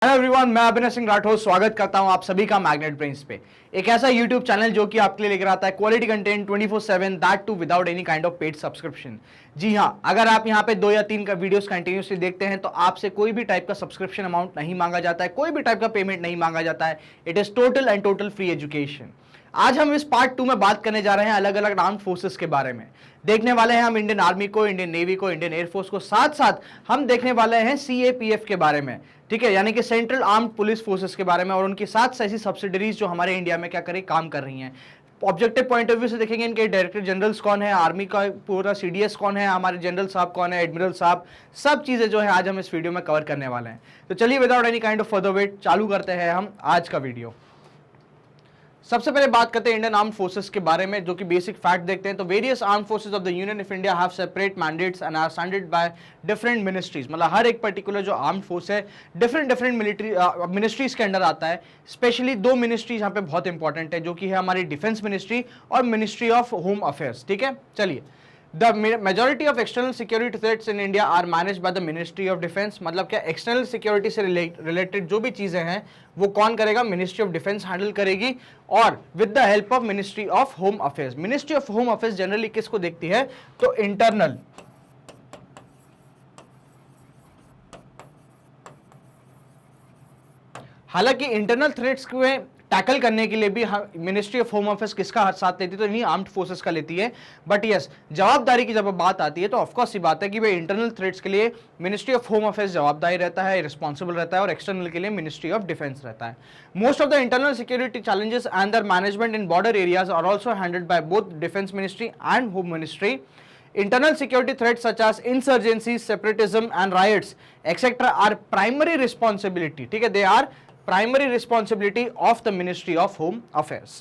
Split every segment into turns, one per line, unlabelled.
Hello everyone, मैं अभिनव सिंह राठौर स्वागत करता हूं आप सभी का मैग्नेट ब्रेन्स पे। एक ऐसा यूट्यूब चैनल जो कि आपके लिए लेकर आता है quality content 24/7, that too without any kind of paid subscription. जी हां, अगर आप यहां पे 2 या 3 का वीडियोस कंटिन्यूसली देखते हैं तो आपसे कोई भी टाइप का सब्सक्रिप्शन अमाउंट नहीं मांगा जाता है, कोई भी टाइप का पेमेंट नहीं मांगा जाता है। It is total and total free education. आज हम इस पार्ट 2 में बात करने जा रहे हैं अलग अलग आर्म्ड फोर्सेस के बारे में। देखने वाले हैं हम इंडियन आर्मी को, इंडियन नेवी को, इंडियन एयरफोर्स को, साथ साथ हम देखने वाले हैं सीएपीएफ के बारे में, ठीक है, यानी कि सेंट्रल आर्म्ड पुलिस फोर्सेस के बारे में, और उनकी 7 ऐसी सब्सिडरीज जो हमारे इंडिया में क्या करें, काम कर रही हैं। ऑब्जेक्टिव पॉइंट ऑफ व्यू से देखेंगे इनके डायरेक्टर जनरल्स कौन है, आर्मी का पूरा सीडीएस कौन है, हमारे जनरल साहब कौन है, एडमिरल साहब, सब चीजें जो है आज हम इस वीडियो में कवर करने वाले हैं। तो चलिए without any kind of further wait चालू करते हैं हम आज का वीडियो। सबसे पहले बात करते हैं इंडियन आर्म्ड फोर्सेस के बारे में, जो कि बेसिक फैक्ट देखते हैं। तो various armed forces of the Union of India have separate mandates and are funded by different ministries. मतलब हर एक पर्टिकुलर जो आर्म्ड फोर्स है डिफरेंट मिलिट्री मिनिस्ट्रीज के अंडर आता है। स्पेशली 2 मिनिस्ट्रीज यहाँ पे बहुत इंपॉर्टेंट है, जो कि है हमारी डिफेंस मिनिस्ट्री और मिनिस्ट्री ऑफ होम अफेयर्स। ठीक है, चलिए। The majority of external security threats in India are managed by the Ministry of Defense। मतलब क्या एक्सटर्नल सिक्योरिटी से रिलेटेड जो भी चीजें हैं वो कौन करेगा, मिनिस्ट्री ऑफ डिफेंस हैंडल करेगी, और with the help of ministry of home affairs. Ministry of home affairs generally किसको देखती है, तो इंटरनल, हालांकि इंटरनल थ्रेट्स को टैकल करने के लिए भी मिनिस्ट्री ऑफ होम अफेयर्स किसका साथ लेती है, तो इन्हीं आर्म्ड फोर्सेस का लेती है। बट यस, जवाबदारी की जब बात आती है तो ऑफकोर्स ये बात है कि भाई इंटरनल थ्रेट्स के लिए मिनिस्ट्री ऑफ होम अफेयर्स जवाबदारी रहता है, रिस्पॉन्सिबल रहता है, और एक्सटर्नल के लिए मिनिस्ट्री ऑफ डिफेंस रहता है। Most of the internal security challenges and their management in border areas are also handled by both defence ministry and home ministry. Internal security threats such as insurgencies, separatism and riots, etc. are primary responsibility, ठीक है, they are primary responsibility of the Ministry of Home Affairs.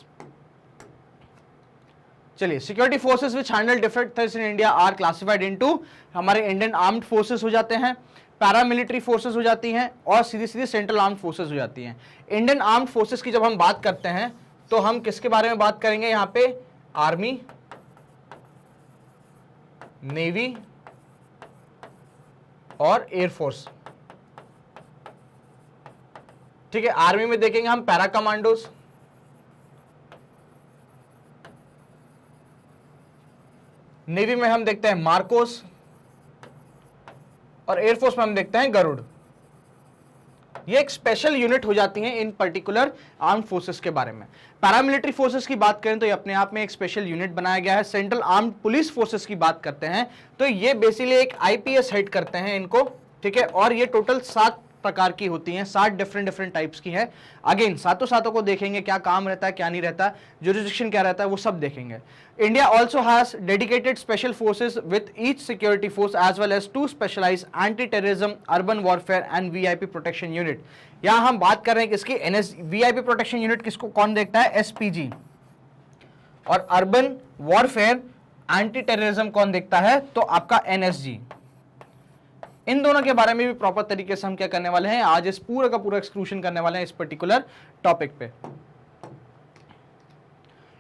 चलिए, security forces which handle different threats in India are classified into हमारे Indian armed forces हो जाते हैं, paramilitary forces हो जाती हैं, और सीधी सीधी सेंट्रल आर्म्ड फोर्सेस हो जाती हैं। इंडियन आर्म्ड फोर्सेस की जब हम बात करते हैं तो हम किसके बारे में बात करेंगे, यहाँ पे आर्मी, नेवी और एयरफोर्स। ठीक है, आर्मी में देखेंगे हम पैरा कमांडोज, नेवी में हम देखते हैं मार्कोस, और एयरफोर्स में हम देखते हैं गरुड़। ये एक स्पेशल यूनिट हो जाती हैं इन पर्टिकुलर आर्म्ड फोर्सेस के बारे में। पैरामिलिट्री फोर्सेस की बात करें तो ये अपने आप में एक स्पेशल यूनिट बनाया गया है। सेंट्रल आर्म्ड पुलिस फोर्सेस की बात करते हैं तो ये बेसिकली एक आईपीएस हेड करते हैं इनको, ठीक है, और ये टोटल 7 प्रकार की होती हैं, 7 डिफरेंट टाइप्स की है। अगेन सातों को देखेंगे, क्या काम रहता है, क्या नहीं रहता, जुरिस्डिक्शन क्या रहता है, वो सब देखेंगे। India also has dedicated special forces with each security force as well as 2 specialised anti terrorism, urban warfare and VIP protection unit. यहां हम बात कर रहे हैं किसकी, वीआईपी प्रोटेक्शन यूनिट किसको कौन देखता है, एसपीजी, और अर्बन वॉरफेयर एंटी टेररिज्म कौन देखता है, तो आपका एनएसजी। इन दोनों के बारे में भी प्रॉपर तरीके से हम क्या करने वाले हैं, आज इस पूरा का पूरा एक्सक्लूशन करने वाले हैं इस पर्टिकुलर टॉपिक पे।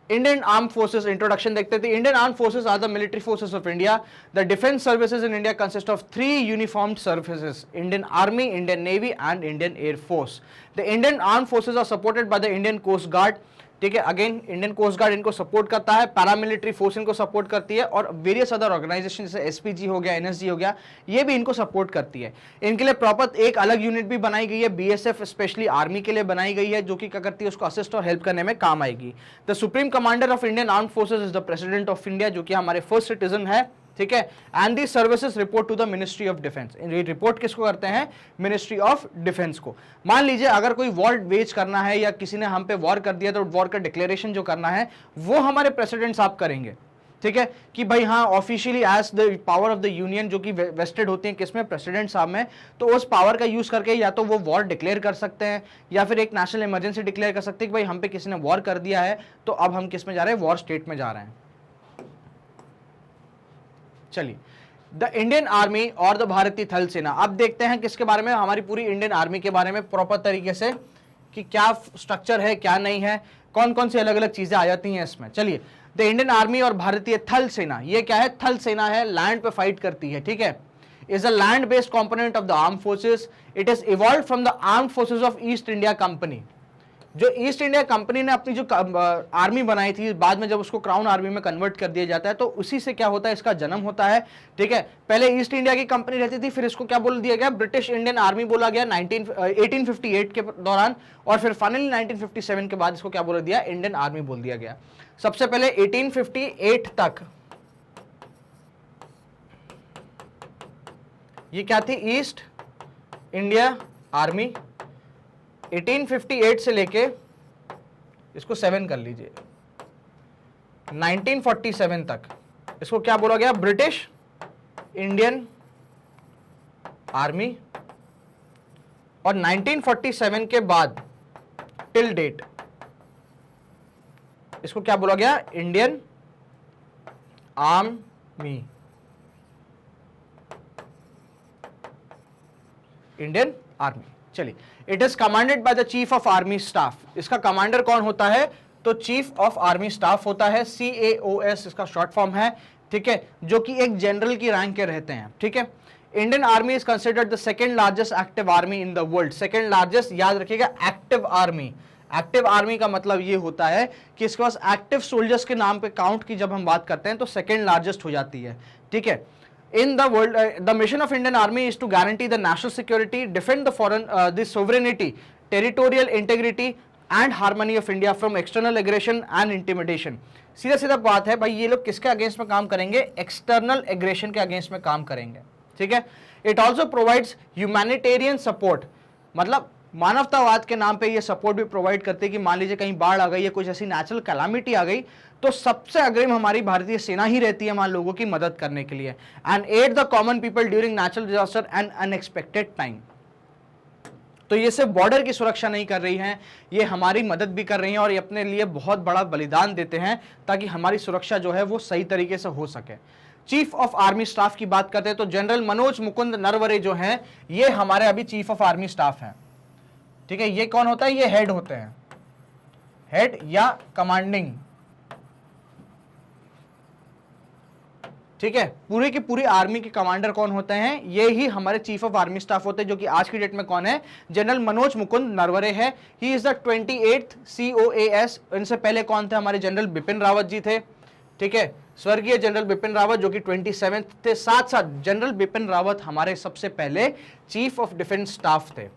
इंडियन आर्म्ड फोर्सेस इंट्रोडक्शन देखते थे। Indian armed forces are the military forces of India. The defence services in India consist of 3 uniformed services, Indian army, Indian navy and Indian air force. The Indian armed forces are supported by the Indian coast guard, ठीक है, again Indian coast guard इनको support करता है, paramilitary force इनको support करती है, और various other organisation जैसे एसपीजी हो गया, एनएसजी हो गया, ये भी इनको सपोर्ट करती है। इनके लिए प्रॉपर एक अलग यूनिट भी बनाई गई है, बीएसएफ स्पेशली आर्मी के लिए बनाई गई है, जो कि क्या करती है, उसको असिस्ट और हेल्प करने में काम आएगी। The supreme commander of Indian armed forces is the president of India, जो कि हमारे फर्स्ट सिटीजन है, ठीक है, and the services report to the ministry of defence. Report किसको करते हैं, मिनिस्ट्री ऑफ डिफेंस को। मान लीजिए अगर कोई वॉर वेज करना है या किसी ने हम पे वॉर कर दिया तो वॉर का डिक्लेरेशन जो करना है वो हमारे प्रेसिडेंट साहब करेंगे, ठीक है, कि भाई हाँ officially as the power of the union जो कि वेस्टेड होती है किसमें, प्रेसिडेंट साहब में, तो उस पावर का यूज करके या तो वो वॉर डिक्लेयर कर सकते हैं या फिर एक नेशनल इमरजेंसी डिक्लेयर कर सकते हैं कि भाई हम पे किसी ने वॉर कर दिया है तो अब हम किस में जा रहे हैं, वॉर स्टेट में जा रहे हैं। चलिए, द इंडियन आर्मी और द भारतीय थल सेना। अब देखते हैं किसके बारे में, हमारी पूरी इंडियन आर्मी के बारे में प्रॉपर तरीके से कि क्या स्ट्रक्चर है, क्या नहीं है, कौन कौन सी अलग अलग चीजें आ जाती हैं इसमें। चलिए, द इंडियन आर्मी और भारतीय थल सेना, ये क्या है, थल सेना है, लैंड पे फाइट करती है, ठीक है। is a land-based component of the armed forces. It is evolved from the armed forces of East India Company. जो ईस्ट इंडिया कंपनी ने अपनी जो आर्मी बनाई थी, बाद में जब उसको क्राउन आर्मी में कन्वर्ट कर दिया जाता है, तो उसी से क्या होता है, इसका जन्म होता है। ठीक है, पहले ईस्ट इंडिया की कंपनी रहती थी, फिर इसको क्या बोल दिया गया, ब्रिटिश इंडियन आर्मी बोला गया 1858 के दौरान, और फिर फाइनली 1957 के बाद इसको क्या बोल दिया, इंडियन आर्मी बोल दिया गया। सबसे पहले 1858 तक ये क्या थी, ईस्ट इंडिया आर्मी। 1858 से लेके इसको 7 कर लीजिए, 1947 तक इसको क्या बोला गया, ब्रिटिश इंडियन आर्मी। और 1947 के बाद टिल डेट इसको क्या बोला गया, इंडियन आर्मी, इंडियन आर्मी। चलिए, it is commanded by the chief of army staff. इसका कमांडर कौन होता है, तो चीफ ऑफ आर्मी स्टाफ होता है, CAOS इसका शॉर्ट फॉर्म है। ठीक है, जो कि एक जनरल की रैंक के रहते हैं। ठीक है, Indian army is considered the second largest active army in the world. Second largest, याद रखिएगा, एक्टिव आर्मी। एक्टिव आर्मी का मतलब ये होता है कि इसके पास एक्टिव सोल्जर्स के नाम पे काउंट की जब हम बात करते हैं तो सेकंड लार्जेस्ट हो जाती है। ठीक है, in the world, the mission of Indian Army is to guarantee the national security, defend the foreign, the sovereignty, territorial integrity and harmony of India from external aggression and intimidation. सीधा सीधा बात है भाई, ये लोग किसके अगेंस्ट में काम करेंगे, एक्सटर्नल एग्रेशन के अगेंस्ट में काम करेंगे। ठीक है, it also provides humanitarian support, मतलब मानवतावाद के नाम पे ये सपोर्ट भी प्रोवाइड करते हैं कि मान लीजिए कहीं बाढ़ आ गई या कुछ ऐसी नेचुरल कैलामिटी आ गई, तो सबसे अग्रिम हमारी भारतीय सेना ही रहती है मान लोगों की मदद करने के लिए। And aid the common people during natural disaster and unexpected time. तो ये सिर्फ बॉर्डर की सुरक्षा नहीं कर रही हैं, ये हमारी मदद भी कर रही हैं और ये अपने लिए बहुत बड़ा बलिदान देते हैं ताकि हमारी सुरक्षा जो है वो सही तरीके से हो सके। चीफ ऑफ आर्मी स्टाफ की बात करते हैं तो जनरल मनोज मुकुंद नरवरे जो हैं, ये हमारे अभी चीफ ऑफ आर्मी स्टाफ हैं। ठीक है, ये कौन होता है, ये हेड होते हैं, हेड या कमांडिंग। ठीक है, पूरी की पूरी आर्मी के कमांडर कौन होते हैं, ये ही हमारे चीफ ऑफ आर्मी स्टाफ होते हैं, जो कि आज की डेट में कौन है, जनरल मनोज मुकुंद नरवरे है। He is the 28th COAS। इनसे पहले कौन थे, हमारे जनरल बिपिन रावत जी थे। ठीक है, स्वर्गीय जनरल बिपिन रावत जो कि 27th थे। साथ साथ जनरल बिपिन रावत हमारे सबसे पहले चीफ ऑफ डिफेंस स्टाफ थे।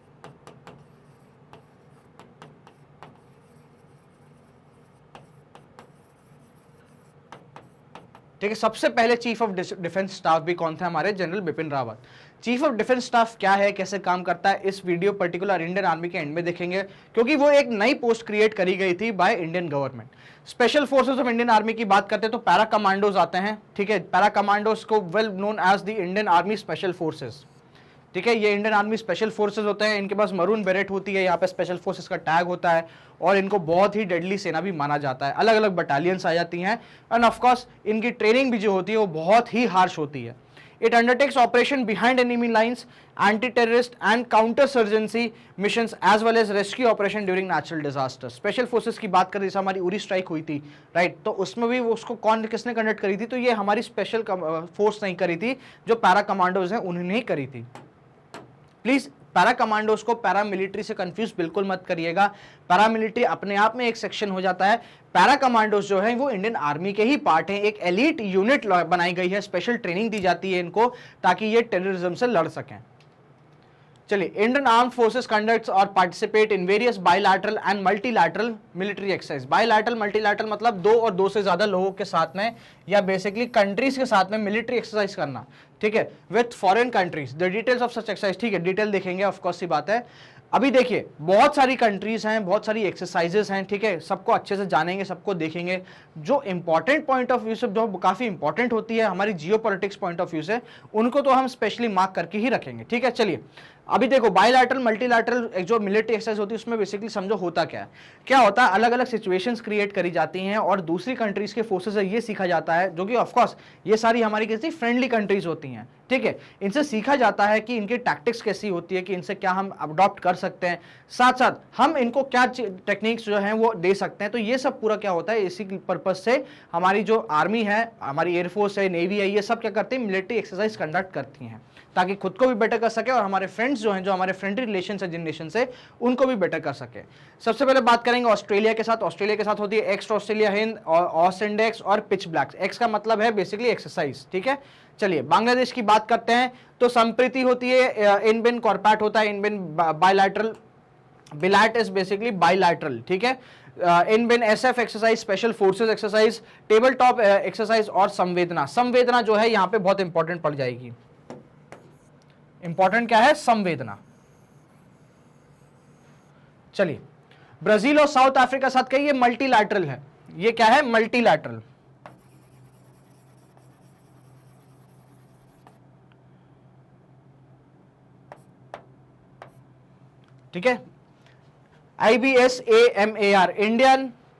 ठीक है, सबसे पहले चीफ ऑफ डिफेंस स्टाफ भी कौन थे, हमारे general Bipin Rawat. Chief of defence staff क्या है, कैसे काम करता है, इस वीडियो पर्टिकुलर इंडियन आर्मी के एंड में देखेंगे, क्योंकि वो एक नई पोस्ट क्रिएट करी गई थी by Indian government. Special forces of Indian army की बात करते हैं तो पैरा कमांडोज आते हैं। ठीक है, पैरा कमांडोज को well known as the Indian army special forces. ठीक है, ये इंडियन आर्मी स्पेशल फोर्सेस होते हैं, इनके पास मरून बेरेट होती है, यहाँ पे स्पेशल फोर्सेस का टैग होता है और इनको बहुत ही डेडली सेना भी माना जाता है। अलग अलग बटालियंस आ जाती हैं एंड ऑफ कोर्स इनकी ट्रेनिंग भी जो होती है वो बहुत ही हार्श होती है। It undertakes operation behind enemy lines, anti terrorist and counter insurgency missions as well as rescue operation during natural disaster. Special forces की बात करें, जैसे हमारी उरी स्ट्राइक हुई थी, राइट, तो उसमें भी उसको किसने कंडक्ट करी थी, तो ये हमारी स्पेशल फोर्स नहीं करी थी, जो पैरा कमांडोज हैं उन्होंने ही करी थी। प्लीज पैरा कमांडोज को पैरा मिलिट्री से कंफ्यूज बिल्कुल मत करिएगा। पैरा मिलिट्री अपने आप में एक सेक्शन हो जाता है। पैरा कमांडोज जो है वो इंडियन आर्मी के ही पार्ट हैं, एक एलीट यूनिट बनाई गई है, स्पेशल ट्रेनिंग दी जाती है इनको ताकि ये टेररिज्म से लड़ सकें। चलिए, इंडियन आर्म फोर्सेस कंडक्ट्स और participate in various bilateral and multilateral military exercise. Bilateral multilateral मतलब दो और दो से ज्यादा लोगों के साथ में या बेसिकली कंट्रीज के साथ में मिलिट्री एक्सरसाइज करना। ठीक है, with foreign countries. The details of such exercise, ठीक है, डिटेल देखेंगे, ऑफ कोर्स सी बात है। अभी देखिए, बहुत सारी कंट्रीज हैं, बहुत सारी एक्सरसाइजेस हैं। ठीक है, सबको अच्छे से जानेंगे, सबको देखेंगे। जो इंपॉर्टेंट पॉइंट ऑफ व्यू से, जो काफी इंपॉर्टेंट होती है हमारी जियो पॉलिटिक्स पॉइंट ऑफ व्यू से, उनको तो हम स्पेशली मार्क करके ही रखेंगे। ठीक है, चलिए अभी देखो, बायलैटरल मल्टीलैटरल जो मिलिट्री एक्सरसाइज होती है उसमें बेसिकली समझो होता क्या होता है, अलग अलग सिचुएशंस क्रिएट करी जाती हैं और दूसरी कंट्रीज के फोर्सेस से ये सीखा जाता है, जो कि ऑफ कोर्स ये सारी हमारी कैसी फ्रेंडली कंट्रीज होती हैं। ठीक है, इनसे सीखा जाता है कि इनकी टैक्टिक्स कैसी होती है, कि इनसे क्या हम अडॉप्ट कर सकते हैं, साथ साथ हम इनको क्या टेक्निक्स जो हैं वो दे सकते हैं। तो ये सब पूरा क्या होता है, इसी पर्पज से हमारी जो आर्मी है, हमारी एयरफोर्स है, नेवी है, ये सब क्या करते हैं, मिलिट्री एक्सरसाइज कंडक्ट करती हैं। ताकि खुद को भी बेटर कर सके और हमारे फ्रेंड्स जो हैं, जो हमारे फ्रेंडली रिलेशन है जिन नेशन से, उनको भी बेटर कर सके। सबसे पहले बात करेंगे ऑस्ट्रेलिया के साथ। ऑस्ट्रेलिया के साथ होती है एक्स ऑस्ट्रेलिया हिंद और ऑस इंडेक्स और पिच ब्लैक्स। एक्स का मतलब है बेसिकली एक्सरसाइज, ठीक है। चलिए बांग्लादेश की बात करते हैं तो संप्रीति होती है, इन बिन कॉर्पैट होता है, इन बिन bilateral, bilat is basically bilateral, ठीक है। इन बिन SF exercise, special forces exercise, table top exercise और संवेदना। संवेदना जो है यहां पे बहुत इंपॉर्टेंट पड़ जाएगी। इंपॉर्टेंट क्या है? संवेदना। चलिए ब्राजील और साउथ अफ्रीका साथ का ये मल्टीलैटरल है। ये क्या है? मल्टीलैटरल। ठीक है। IBSAMAR,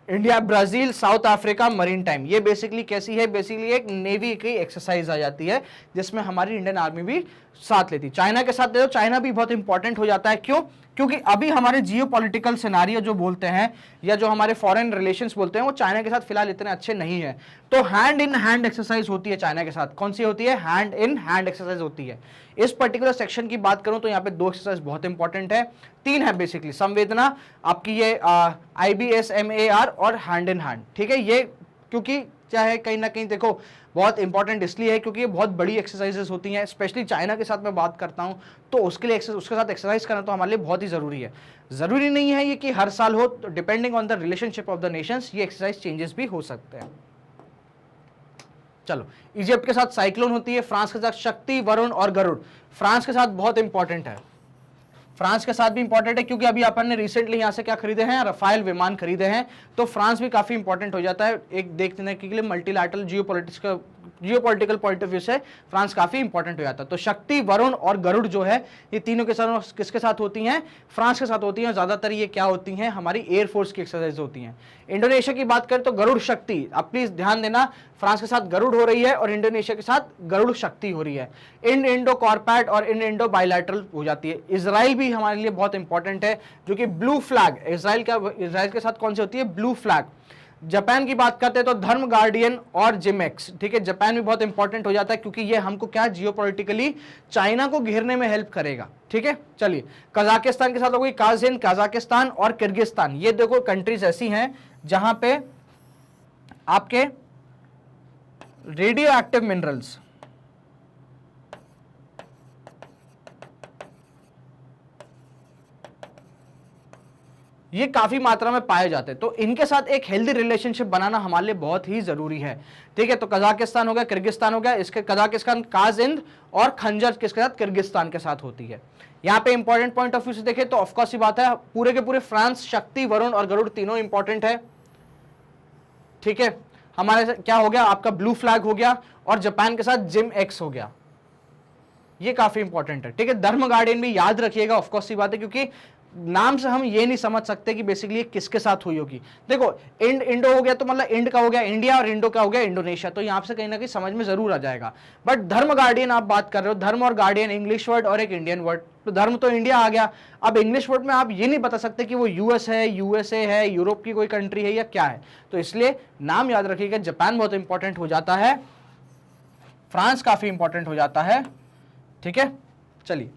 India, Brazil, south Africa, marine time. ये बेसिकली कैसी है? बेसिकली एक नेवी की एक्सरसाइज आ जाती है जिसमें हमारी इंडियन आर्मी भी साथ लेती है। चाइना के साथ दे दो, चाइना भी बहुत इंपॉर्टेंट हो जाता है। क्यों? क्योंकि अभी हमारे जियो पॉलिटिकल सिनारियो जो बोलते हैं या जो हमारे फॉरेन रिलेशंस बोलते हैं वो चाइना के साथ फिलहाल इतने अच्छे नहीं है। तो हैंड इन हैंड एक्सरसाइज होती है चाइना के साथ। कौन सी होती है? हैंड इन हैंड एक्सरसाइज होती है। इस पर्टिकुलर सेक्शन की बात करूं तो यहाँ पे 2 एक्सरसाइज बहुत इंपॉर्टेंट है, 3 है बेसिकली। संवेदना, आपकी ये IBSMAR और हैंड इन हैंड, ठीक है। ये क्योंकि चाहे कहीं ना कहीं देखो बहुत इंपॉर्टेंट इसलिए है क्योंकि ये बहुत बड़ी एक्सरसाइजेस होती हैं, स्पेशली चाइना के साथ मैं बात करता हूं तो उसके लिए उसके साथ एक्सरसाइज करना तो हमारे लिए बहुत ही जरूरी है। जरूरी नहीं है ये कि हर साल हो, तो depending on the relationship of the Nations ये एक्सरसाइज चेंजेस भी हो सकते हैं। चलो, इजिप्ट के साथ साइक्लोन होती है, फ्रांस के साथ शक्ति, वरुण और गरुड़। फ्रांस के साथ बहुत इंपॉर्टेंट है, फ्रांस के साथ भी इंपॉर्टेंट है क्योंकि अभी अपन ने रिसेंटली यहां से क्या खरीदे हैं? राफेल विमान खरीदे हैं, तो फ्रांस भी काफी इंपॉर्टेंट हो जाता है। एक देखने के लिए multilateral geopolitical point of view से फ्रांस काफी इंपॉर्टेंट हो जाता है। तो शक्ति, वरुण और गरुड़ जो है ये तीनों के साथ किसके साथ होती हैं? फ्रांस के साथ होती हैं। ज्यादातर ये क्या होती हैं? हमारी एयरफोर्स की एक्सरसाइज होती हैं। इंडोनेशिया की बात करें तो गरुड़ शक्ति, आप प्लीज ध्यान देना, फ्रांस के साथ गरुड़ हो रही है और इंडोनेशिया के साथ गरुड़ शक्ति हो रही है। इंडो कॉर्पैट और इंडो बायलैटरल हो जाती है। इजराइल भी हमारे लिए बहुत इंपॉर्टेंट है जो कि ब्लू फ्लैग, इजराइल के साथ कौन सी होती है? Blue flag. जापान की बात करते हैं तो धर्म गार्डियन और जिमेक्स, ठीक है। जापान भी बहुत इंपॉर्टेंट हो जाता है क्योंकि ये हमको क्या जियोपॉलिटिकली चाइना को घेरने में हेल्प करेगा, ठीक है। चलिए कजाकिस्तान के साथ हो गई काज़िन, कजाकिस्तान और किर्गिस्तान। ये देखो कंट्रीज ऐसी हैं जहां पे आपके रेडियो एक्टिव मिनरल्स, ये काफी मात्रा में पाए जाते हैं, तो इनके साथ एक हेल्दी रिलेशनशिप बनाना हमारे लिए बहुत ही जरूरी है, ठीक है। तो कजाकिस्तान हो गया, किर्गिस्तान हो गया, इसके कजाकिस्तान काजिंद और खंजर किसके साथ? किर्गिस्तान के साथ होती है। यहाँ पे इंपॉर्टेंट पॉइंट ऑफ व्यू से देखें तो ऑफकोर्स ये बात है, पूरे के पूरे फ्रांस, शक्ति, वरुण और गरुड़ तीनों इंपॉर्टेंट है, ठीक है। हमारे क्या हो गया? आपका ब्लू फ्लैग हो गया और जापान के साथ जिम एक्स हो गया, ये काफी इंपॉर्टेंट है, ठीक है। धर्म गार्डियन भी याद रखिएगा, ऑफकोर्स ये बात है क्योंकि नाम से हम ये नहीं समझ सकते कि बेसिकली किसके साथ हुई होगी। देखो इंडो हो गया तो मतलब इंड का हो गया इंडिया और इंडो का हो गया इंडोनेशिया, तो यहां से कहीं ना कहीं समझ में जरूर आ जाएगा। बट धर्म गार्डियन आप बात कर रहे हो, धर्म और गार्डियन इंग्लिश वर्ड और एक इंडियन वर्ड, तो धर्म तो इंडिया आ गया। अब इंग्लिश वर्ड में आप ये नहीं बता सकते कि वो यूएस है, यूएसए है, यूरोप की कोई कंट्री है या क्या है, तो इसलिए नाम याद रखिएगा। जापान बहुत इंपॉर्टेंट हो जाता है, फ्रांस काफी इंपॉर्टेंट हो जाता है, ठीक है। चलिए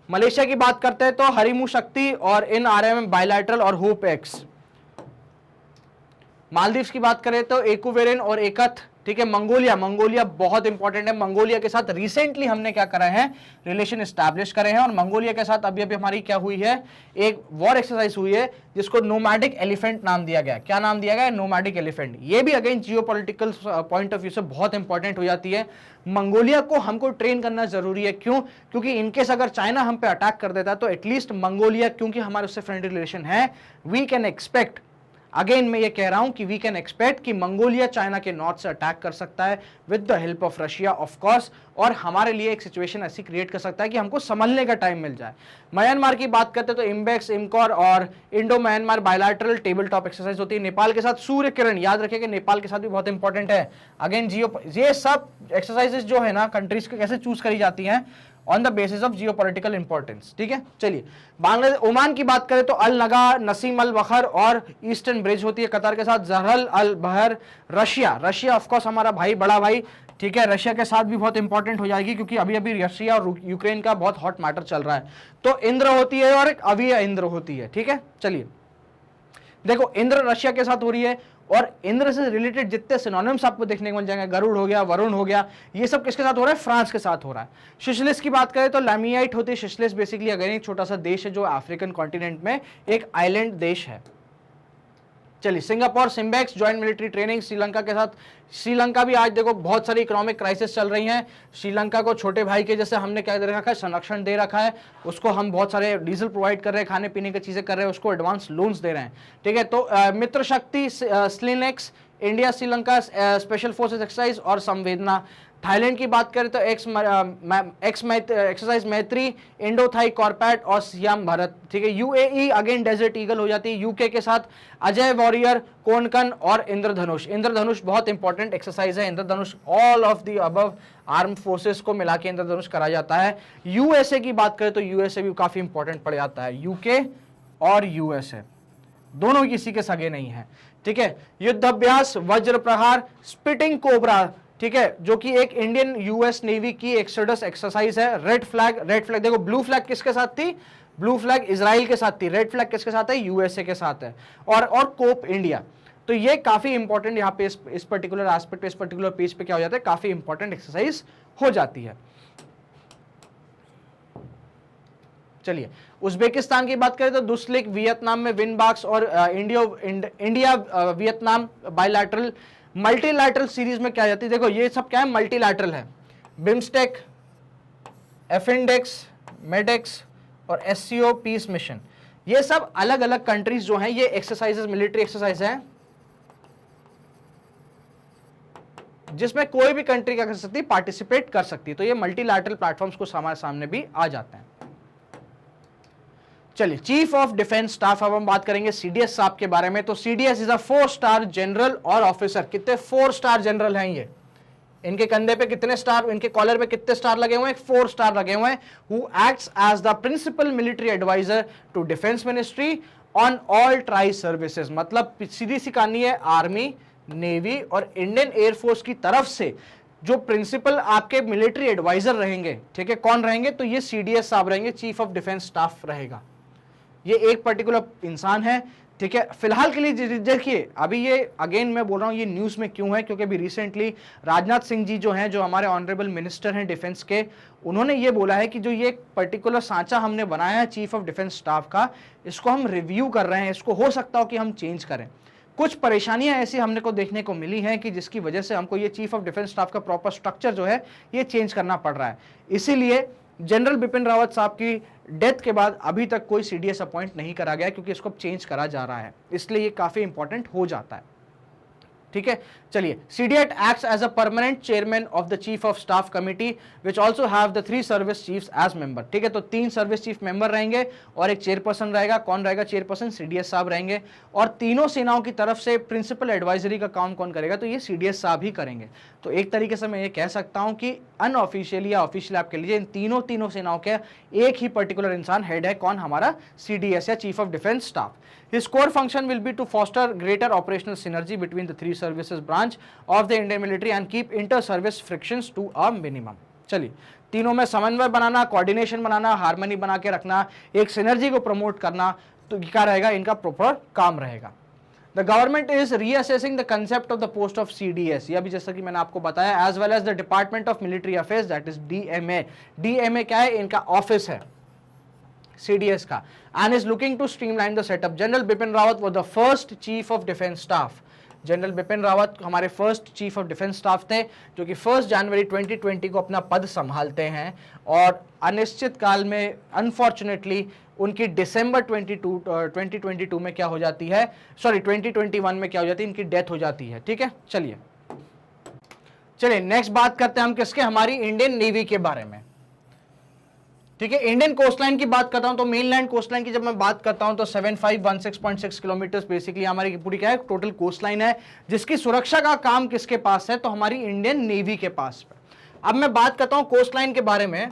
मलेशिया की बात करते हैं तो हरिमू शक्ति और NRM बायलैटरल और होप एक्स। मालदीव्स की बात करें तो एकुवेरिन और एकथ, ठीक है। मंगोलिया बहुत इंपॉर्टेंट है। मंगोलिया के साथ रिसेंटली हमने क्या करा है? रिलेशन एस्टैब्लिश करे हैं, और मंगोलिया के साथ अभी अभी हमारी क्या हुई है? एक वॉर एक्सरसाइज हुई है जिसको नोमैडिक एलिफेंट नाम दिया गया। क्या नाम दिया गया? Nomadic elephant. ये भी again geopolitical point of view से बहुत इंपॉर्टेंट हो जाती है। मंगोलिया को हमको ट्रेन करना जरूरी है, क्यों? क्योंकि इनकेस अगर चाइना हम पे अटैक कर देता है तो एटलीस्ट मंगोलिया, क्योंकि हमारे उससे फ्रेंडली रिलेशन है, वी कैन एक्सपेक्ट, अगेन मैं ये कह रहा हूं कि वी कैन एक्सपेक्ट कि मंगोलिया चाइना के नॉर्थ से अटैक कर सकता है with the help of Russia of course, और हमारे लिए एक सिचुएशन ऐसी क्रिएट कर सकता है कि हमको संभलने का टाइम मिल जाए। म्यांमार की बात करते हैं तो इम्बेक्स, इमकॉर और Indo Myanmar bilateral table top exercise होती है। नेपाल के साथ सूर्य किरण, याद रखिए नेपाल के साथ भी बहुत इंपॉर्टेंट है। अगेन ये सब एक्सरसाइजेस जो है ना कंट्रीज को कैसे चूज करी जाती हैं? On the basis of geopolitical importance, ठीक है। चलिए बांग्लादेश, ओमान की बात करें तो अल नगा, नसीम अल वखर और ईस्टर्न ब्रिज होती है कतर के साथ, जहरल अल बहर। रशिया ऑफ कोर्स हमारा भाई, बड़ा भाई, ठीक है, रशिया के साथ भी बहुत इंपॉर्टेंट हो जाएगी क्योंकि अभी अभी रशिया और यूक्रेन का बहुत हॉट मैटर चल रहा है। तो इंद्र होती है और एक अवीय इंद्र होती है। ठीक है, चलिए देखो, इंद्र रशिया के साथ हो रही है और इंद्र से रिलेटेड जितने सिनोनिम्स आपको देखने को मिल जाएंगे, गरुड़ हो गया, वरुण हो गया, ये सब किसके साथ हो रहा है? फ्रांस के साथ हो रहा है। सिशलिस की बात करें तो लामियाइट होती है। सिशलिस बेसिकली अगर एक छोटा सा देश है जो अफ्रीकन कॉन्टिनेंट में एक आइलैंड देश है। चलिए, Singapore SIMBEX joint military training Sri Lanka के साथ। श्रीलंका भी आज देखो बहुत सारी इकोनॉमिक क्राइसिस चल रही हैं। श्रीलंका को छोटे भाई के जैसे हमने क्या दे रखा है? संरक्षण दे रखा है उसको। हम बहुत सारे डीजल प्रोवाइड कर रहे हैं, खाने पीने की चीजें कर रहे हैं, उसको एडवांस लोन्स दे रहे हैं। ठीक है, तो मित्र शक्ति SLINEX, India Sri Lanka special forces exercise और संवेदना। थाईलैंड की बात करें तो एक्सरसाइज मैत्री, इंडो थाई कॉर्पैट और सियाम भारत। ठीक है, यूएई अगेन डेजर्ट ईगल हो जाती है। यूके के साथ अजय वॉरियर, कोनकन और इंद्रधनुष। इंद्रधनुष बहुत इंपॉर्टेंट एक्सरसाइज है। Indradhanush all of the above armed forces को मिला के इंद्रधनुष करा जाता है। यूएसए की बात करें तो यूएसए भी काफी इंपॉर्टेंट पड़ जाता है। यूके और यूएसए दोनों किसी के सगे नहीं है। ठीक है, युद्धाभ्यास वज्र प्रहार, स्पिटिंग कोबरा। ठीक है, जो कि एक इंडियन यूएस नेवी की एक्सोडस एक्सरसाइज है। रेड फ्लैग, रेड फ्लैग देखो, ब्लू फ्लैग किसके साथ थी? ब्लू फ्लैग इजराइल के साथ थी। रेड फ्लैग किसके साथ है? यूएसए के साथ है। और कोप इंडिया। तो ये काफी इंपॉर्टेंट यहाँ पे इस पर्टिकुलर एस्पेक्ट, इस पर्टिकुलर पेज पे क्या हो जाता है? काफी इंपॉर्टेंट एक्सरसाइज हो जाती है। चलिए, उज्बेकिस्तान की बात करें तो दुस्लिक, वियतनाम में विनबाक्स और India Vietnam bilateral multilateral series में क्या जाती है? देखो ये सब क्या है? मल्टीलैटरल है। बिम्स्टेक, एफिंडेक्स, मेडेक्स और एससीओ पीस मिशन, ये सब अलग अलग कंट्रीज जो हैं ये एक्सरसाइजेस, मिलिट्री एक्सरसाइज हैं जिसमें कोई भी कंट्री क्या कर सकती है? पार्टिसिपेट कर सकती है। तो ये मल्टीलैटरल प्लेटफॉर्म्स को हमारे सामने भी आ जाते हैं। चलिए, चीफ ऑफ डिफेंस स्टाफ, अब हम बात करेंगे सीडीएस साहब के बारे में। तो CDS is a 4 star general और ऑफिसर। कितने 4 स्टार जनरल हैं ये? इनके कंधे पे कितने स्टार, इनके कॉलर पे कितने स्टार लगे हुए हैं? 4 स्टार लगे हुए हैं। Who acts as the principal military adviser to defence ministry on all tri services. मतलब सीधी सी कहानी है, आर्मी, नेवी और इंडियन एयरफोर्स की तरफ से जो प्रिंसिपल आपके मिलिट्री एडवाइजर रहेंगे, ठीक है, कौन रहेंगे? तो ये सीडीएस साहब रहेंगे, चीफ ऑफ डिफेंस स्टाफ रहेगा। ये एक पर्टिकुलर इंसान है। ठीक है, फिलहाल के लिए देखिए, अभी ये अगेन मैं बोल रहा हूँ ये न्यूज़ में क्यों है, क्योंकि अभी रिसेंटली राजनाथ सिंह जी जो हैं, जो हमारे ऑनरेबल मिनिस्टर हैं डिफेंस के, उन्होंने ये बोला है कि जो ये पर्टिकुलर सांचा हमने बनाया है चीफ ऑफ डिफेंस स्टाफ का, इसको हम रिव्यू कर रहे हैं। इसको हो सकता हो कि हम चेंज करें। कुछ परेशानियां ऐसी हमने को देखने को मिली हैं कि जिसकी वजह से हमको ये चीफ ऑफ डिफेंस स्टाफ का प्रॉपर स्ट्रक्चर जो है ये चेंज करना पड़ रहा है। इसीलिए जनरल बिपिन रावत साहब की डेथ के बाद अभी तक कोई सीडीएस अपॉइंट नहीं करा गया, क्योंकि इसको चेंज करा जा रहा है, इसलिए ये काफी इंपॉर्टेंट हो जाता है। ठीक है, चलिए, CDS acts as a permanent chairman of the chief of staff committee which also have the 3 service chiefs as member. ठीक है, तो 3 सर्विस चीफ मेंबर रहेंगे और एक चेयरपर्सन रहेगा। कौन रहेगा चेयरपर्सन? सीडीएस साहब रहेंगे। और तीनों सेनाओं की तरफ से प्रिंसिपल एडवाइजरी का काम कौन करेगा? तो ये सीडीएस साहब ही करेंगे। तो एक तरीके से मैं ये कह सकता हूं कि अनऑफिशियली या ऑफिशियल आप कह लीजिए, इन तीनों सेनाओं के एक ही पर्टिकुलर इंसान हेड है। कौन? हमारा सीडीएस या chief of defence staff. His core function will be to foster greater operational synergy between the 3 services branch of the Indian military and keep inter-service frictions to a minimum. चलिए, तीनों में समन्वय बनाना, coordination बनाना, harmony बना के रखना, एक synergy को promote करना, तो क्या रहेगा? इनका प्रॉपर काम रहेगा। The government is reassessing the concept of the post of CDS, यह भी जैसा कि मैंने आपको बताया, as well as the Department of Military Affairs, that is DMA। DMA क्या है? इनका ऑफिस है सीडीएस का, and is looking to streamline the setup. General Bipin Rawat was the first chief of defense staff। General Bipin Rawat हमारे first chief of defence staff थे, जो कि 1 जनवरी 2020 को अपना पद संभालते हैं, और अनिश्चित काल में अनफॉर्चुनेटली उनकी दिसंबर 2022 में क्या हो जाती है, सॉरी 2021 में क्या हो जाती है, इनकी डेथ हो जाती है। ठीक है, चलिए नेक्स्ट बात करते हैं हम किसके? हमारी इंडियन नेवी के बारे में। ठीक है, इंडियन कोस्टलाइन की बात करता हूं तो मेनलैंड कोस्टलाइन की जब मैं बात करता हूं तो 7516.6 किलोमीटर बेसिकली हमारी पूरी क्या है? टोटल कोस्टलाइन है, जिसकी सुरक्षा का काम किसके पास है? तो हमारी इंडियन नेवी के पास है। अब मैं बात करता हूं कोस्टलाइन के बारे में।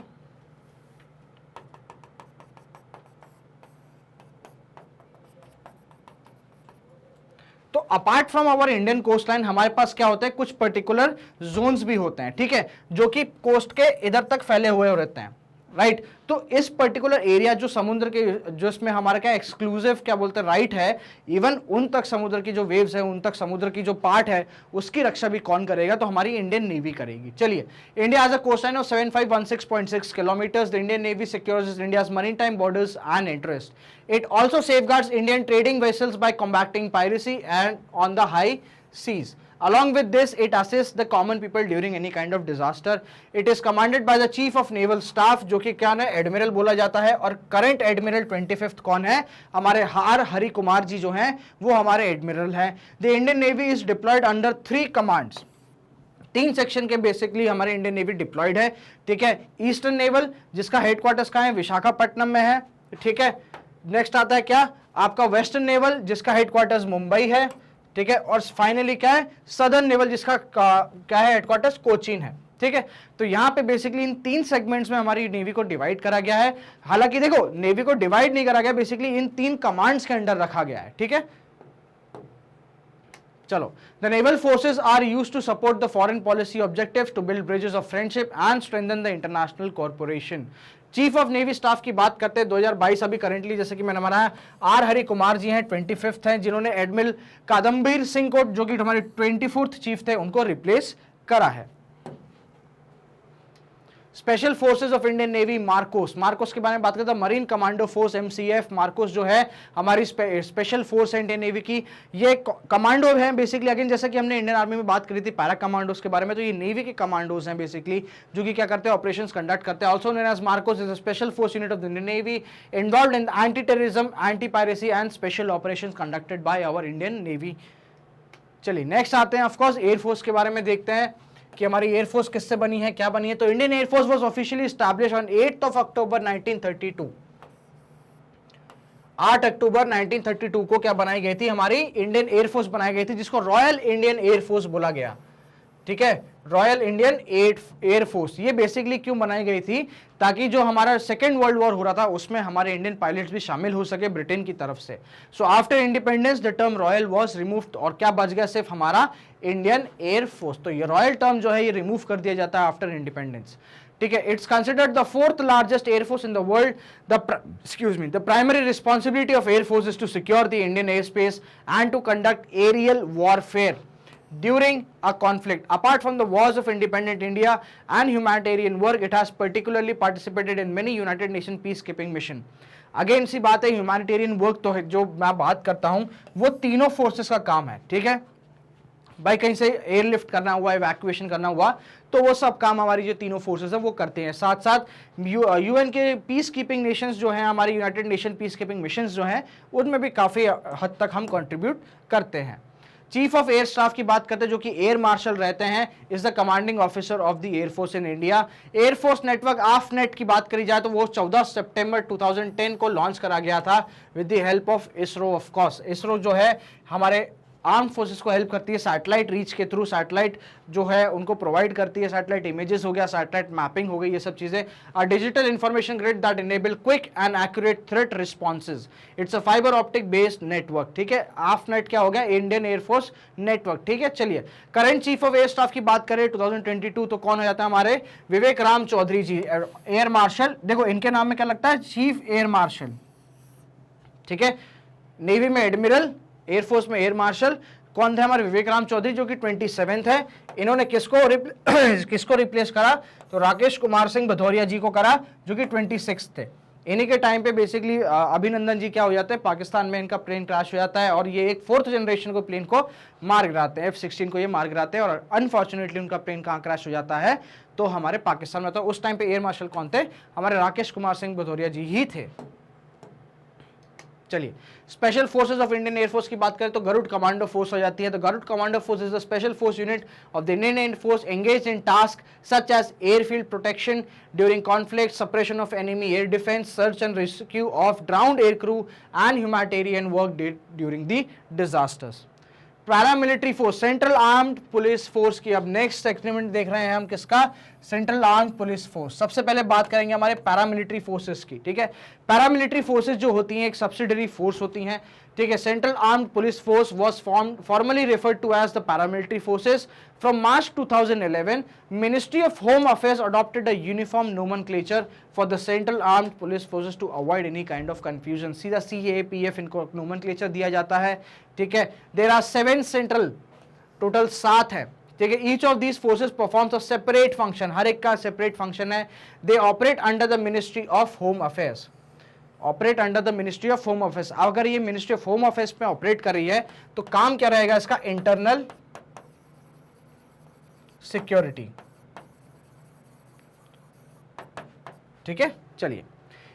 तो apart from our Indian coastline हमारे पास क्या होता है, कुछ पर्टिकुलर जोन्स भी होते हैं, ठीक है, जो कि कोस्ट के इधर तक फैले हुए रहते हैं, राइट। तो इस पर्टिकुलर एरिया जो समुद्र के, जो इसमें हमारा क्या एक्सक्लूसिव क्या बोलते हैं राइट है, इवन उन तक समुद्र की जो वेव्स है, उन तक समुद्र की जो पार्ट है, उसकी रक्षा भी कौन करेगा, तो हमारी इंडियन नेवी करेगी। चलिए, India has a coastline of 7516.6 kilometres. The Indian navy secures India's maritime borders and interest. It also safeguards Indian trading vessels by combating piracy and on the high seas. Along with this, it assists the common people during any kind of disaster. It is commanded by the Chief of Naval Staff, जो कि क्या है, admiral बोला जाता है, और current admiral 25th कौन है, हमारे हरि कुमार जी जो हैं वो हमारे एडमिरल हैं। The Indian Navy is deployed under 3 commands. 3 section के बेसिकली हमारे इंडियन नेवी डिप्लॉयड है, ठीक है। ईस्टर्न नेवल जिसका हेडक्वार्टर्स कहाँ है, विशाखापट्टनम में है, ठीक है। नेक्स्ट आता है क्या आपका वेस्टर्न नेवल जिसका हेडक्वार्टर्स मुंबई है, ठीक है। और फाइनली क्या है, सदर्न नेवल जिसका क्या है हेडक्वार्टर्स कोचीन है, ठीक है। तो यहाँ पे बेसिकली इन 3 सेगमेंट्स में हमारी नेवी को डिवाइड करा गया है। हालांकि देखो नेवी को डिवाइड नहीं करा गया, बेसिकली इन 3 कमांड्स के अंडर रखा गया है, ठीक है। चलो, the naval forces are used to support the foreign policy objectives, to build bridges of friendship and strengthen the international cooperation. Chief of navy staff की बात करते हैं 2022 अभी करेंटली, जैसे कि मैंने बताया, आर हरि कुमार जी हैं, 25th हैं, जिन्होंने एडमिरल कादम्बीर सिंह को, जो कि हमारे 24th चीफ थे, उनको रिप्लेस करा है। Special forces of Indian navy Marcos, Marcos के बारे में बात करते हैं, marine commando force MCF। Marcos जो है हमारी स्पेशल फोर्स है इंडियन नेवी की, ये कमांडो है बेसिकली। अगेन जैसा कि हमने इंडियन आर्मी में बात करी थी पैरा कमांडोज के बारे में, तो ये नेवी के कमांडोज हैं बेसिकली, जो कि क्या करते हैं, ऑपरेशंस कंडक्ट करते हैं। Also known as MARCOS is a special force unit of the Indian navy involved in anti terrorism, anti piracy and special operations conducted by our Indian navy. चलिए next आते हैं, ऑफकोर्स एयरफोर्स के बारे में देखते हैं कि हमारी एयरफोर्स किससे बनी है, क्या बनी है। तो Indian air force was officially established on 8 अक्टूबर 1932। 8 अक्टूबर 1932 को क्या बनाई गई थी, हमारी इंडियन एयरफोर्स बनाई गई थी, जिसको रॉयल इंडियन एयरफोर्स बोला गया, ठीक है। रॉयल इंडियन एयरफोर्स ये बेसिकली क्यों बनाई गई थी, ताकि जो हमारा सेकेंड वर्ल्ड वॉर हो रहा था उसमें हमारे इंडियन पायलट्स भी शामिल हो सके ब्रिटेन की तरफ से। So after independence the term royal was removed, और क्या बच गया, सिर्फ हमारा इंडियन एयरफोर्स। तो ये रॉयल टर्म जो है ये रिमूव कर दिया जाता है आफ्टर इंडिपेंडेंस, ठीक है। It's considered the 4th largest air force in the world. The primary responsibility of air force is to secure the Indian air space and to conduct aerial warfare during a conflict. Apart from the wars of independent India and humanitarian work, it has particularly participated in many United Nations peacekeeping mission. Again सी बात है, humanitarian work तो है, जो मैं बात करता हूं वो तीनों फोर्सेस का काम है, ठीक है भाई। कहीं से एयरलिफ्ट करना हुआ, इवैक्यूएशन करना हुआ, तो वो सब काम हमारी जो तीनों फोर्सेस है वो करते हैं। साथ साथ यूएन के पीस कीपिंग नेशंस जो हैं, हमारी United nation peace keeping missions जो हैं, उनमें भी काफी हद तक हम कंट्रीब्यूट करते हैं। चीफ ऑफ एयर स्टाफ की बात करते हैं, जो कि एयर मार्शल रहते हैं, is the commanding officer of the air force in India. Air force network AFNET की बात करी जाए तो वो 14 सितंबर 2010 को लॉन्च करा गया था with the help of ISRO. Of course ISRO जो है हमारे आर्म फोर्सेस को हेल्प करती है सैटेलाइट रीच के थ्रू, सैटेलाइट जो है उनको प्रोवाइड करती है, सैटेलाइट इमेजेस हो गया, सैटेलाइट मैपिंग हो गई, ये सब चीजें। A digital information grid that enable quick and accurate threat responses. It's a fibre optic based network, ठीक है। AFNET क्या हो गया, इंडियन एयरफोर्स नेटवर्क, ठीक है। चलिए current chief of air staff की बात करें 2022 तो कौन हो जाता है, हमारे विवेक राम चौधरी जी, एयर मार्शल। देखो इनके नाम में क्या लगता है, चीफ एयर मार्शल, ठीक है। नेवी में एडमिरल, एयरफोर्स में एयर मार्शल। कौन थे हमारे, विवेक राम चौधरी, जो कि 27th है। इन्होंने किसको रिप्लेस करा, तो राकेश कुमार सिंह भदौरिया जी को करा, जो कि 26 थे। इन्हीं के टाइम पे बेसिकली अभिनंदन जी क्या हो जाते हैं, पाकिस्तान में इनका प्लेन क्रैश हो जाता है, और ये एक 4th जनरेशन को प्लेन को मार गिराते हैं, F-16 को ये मार गिराते हैं, और अनफॉर्चुनेटली उनका प्लेन कहाँ क्रैश हो जाता है, तो हमारे पाकिस्तान में। तो उस टाइम पे एयर मार्शल कौन थे, हमारे राकेश कुमार सिंह भदौरिया जी ही थे। चलिए special forces of Indian air force की बात करें तो गरुड़ कमांडो फोर्स हो जाती है। तो Garud commando force is the special force unit of the Indian air force engaged in task such as airfield protection during conflict, suppression of enemy air defence, search and rescue of drowned air crew and humanitarian work during the disasters. Paramilitary force, central armed police force की अब next segment देख रहे हैं हम किसका, central armed police force. सबसे पहले बात करेंगे हमारे पैरामिलिट्री फोर्सेस की, ठीक है। पैरामिलिट्री फोर्सेस जो होती हैं एक सब्सिडरी फोर्स होती हैं, ठीक है। Central armed police force was formally referred to as the paramilitary forces. From March 2011, Ministry of Home Affairs adopted a uniform nomenclature for the Central Armed Police Forces to avoid any kind of confusion. सीधा CAPF इनको nomenclature दिया जाता है, ठीक है। There are 7 central, total 7 है, ठीक है। Each of these forces performs a separate function, हर एक का separate function है। They operate under the Ministry of Home Affairs. Operate under the ministry of home affairs. अगर ये मिनिस्ट्री ऑफ होम अफेयर्स में operate कर रही है तो काम क्या रहेगा इसका, इंटरनल सिक्योरिटी, ठीक है। चलिए,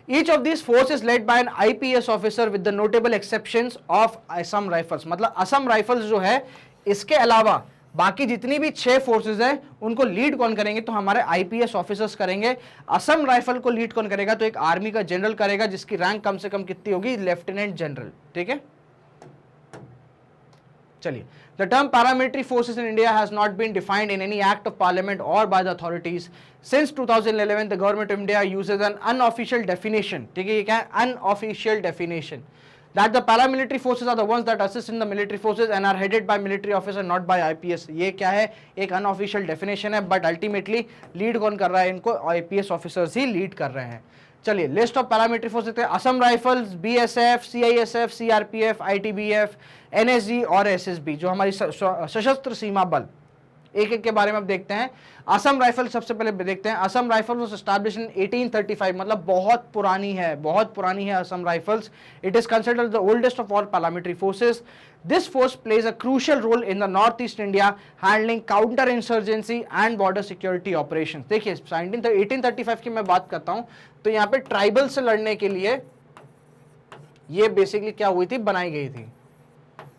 each of this force is led by N IPS officer with the notable exceptions of Assam rifles. मतलब असम राइफल्स जो है, इसके अलावा बाकी जितनी भी 6 फोर्सेस है उनको लीड कौन करेंगे, तो हमारे आईपीएस ऑफिसर्स करेंगे। असम राइफल को लीड कौन करेगा, तो एक आर्मी का जनरल करेगा जिसकी रैंक कम से कम कितनी होगी, लेफ्टिनेंट जनरल, ठीक है। चलिए, the term paramilitary forces in India has not been defined in any act of parliament or by the authorities. Since 2011, the government of India uses an unofficial definition, ठीक है, ये क्या है, unofficial definition, that the paramilitary forces are the ones that assist in the military forces and are headed by military officer, not by IPS. ये क्या है, एक unofficial definition है, but ultimately lead कौन कर रहा है इनको, IPS officers ही lead कर रहे हैं। चलिए, लिस्ट ऑफ पैरामिलिट्री फोर्स देखते हैं। Assam rifles, BSF, CISF, CRPF, ITBF, NSG और एसएसबी, जो हमारी सशस्त्र सीमा बल, एक एक के बारे में अब देखते हैं। असम राइफल सबसे पहले देखते हैं। Assam rifle was established in 1835, मतलब बहुत पुरानी है, बहुत पुरानी है Assam rifles. It is considered the oldest of all paramilitary forces. This force plays a crucial role in the north east India, handling counter insurgency and border security operation. देखिए, 1835 की मैं बात करता हूं तो यहाँ पे ट्राइबल से लड़ने के लिए ये बेसिकली क्या हुई थी, बनाई गई थी,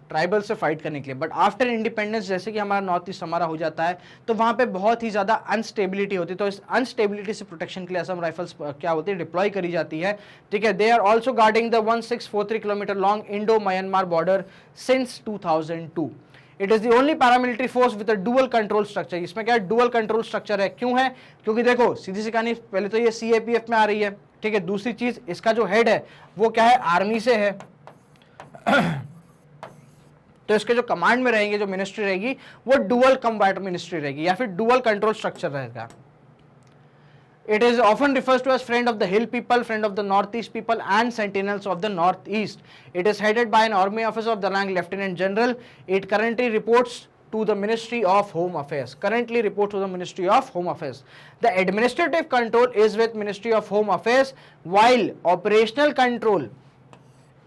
ट्राइबल से फाइट करने के लिए। बट आफ्टर इंडिपेंडेंस जैसे कि हमारा नॉर्थ ईस्ट हमारा हो जाता है तो वहां पे बहुत ही ज्यादा अनस्टेबिलिटी होती है, तो इस अनस्टेबिलिटी से प्रोटेक्शन के लिए असम राइफल्स क्या होती है, डिप्लॉय करी जाती है, ठीक है। They are also guarding the 1643 kilometre long Indo Myanmar border since 2002। It is the only paramilitary force with a dual control structure. इसमें क्या है, डुअल कंट्रोल स्ट्रक्चर है। क्यों है, क्योंकि देखो सीधी सी कहानी, पहले तो ये सीएपीएफ में आ रही है, ठीक है। दूसरी चीज, इसका जो हेड है वो क्या है, आर्मी से है तो इसके जो कमांड में रहेंगे, जो मिनिस्ट्री रहेगी वो डुअल कम्बैट मिनिस्ट्री रहेगी या फिर डुअल कंट्रोल स्ट्रक्चर रहेगा। It is often refers to as friend of the hill people, friend of the northeast people and sentinels of the northeast. It is headed by an army officer of the rank lieutenant general. It currently reports to the Ministry of Home Affairs. Currently reports to the Ministry of Home Affairs. The administrative control is with Ministry of Home Affairs, while operational control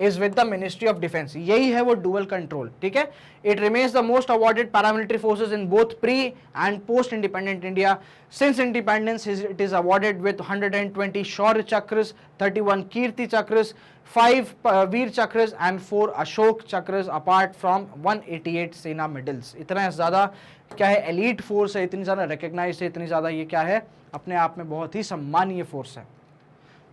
is with the Ministry of Defense. यही है वो dual control, ठीक है। It remains the most awarded paramilitary forces in both pre and post independent India. Since independence, it is awarded with 120 Shaurya Chakras, 31 Kirti Chakras, 5 Veer Chakras and 4 Ashok Chakras, apart from 188 सेना medals. इतना ज्यादा क्या है, elite force है, इतनी ज्यादा recognised है, इतनी ज्यादा ये क्या है, अपने आप में बहुत ही सम्मानीय फोर्स है।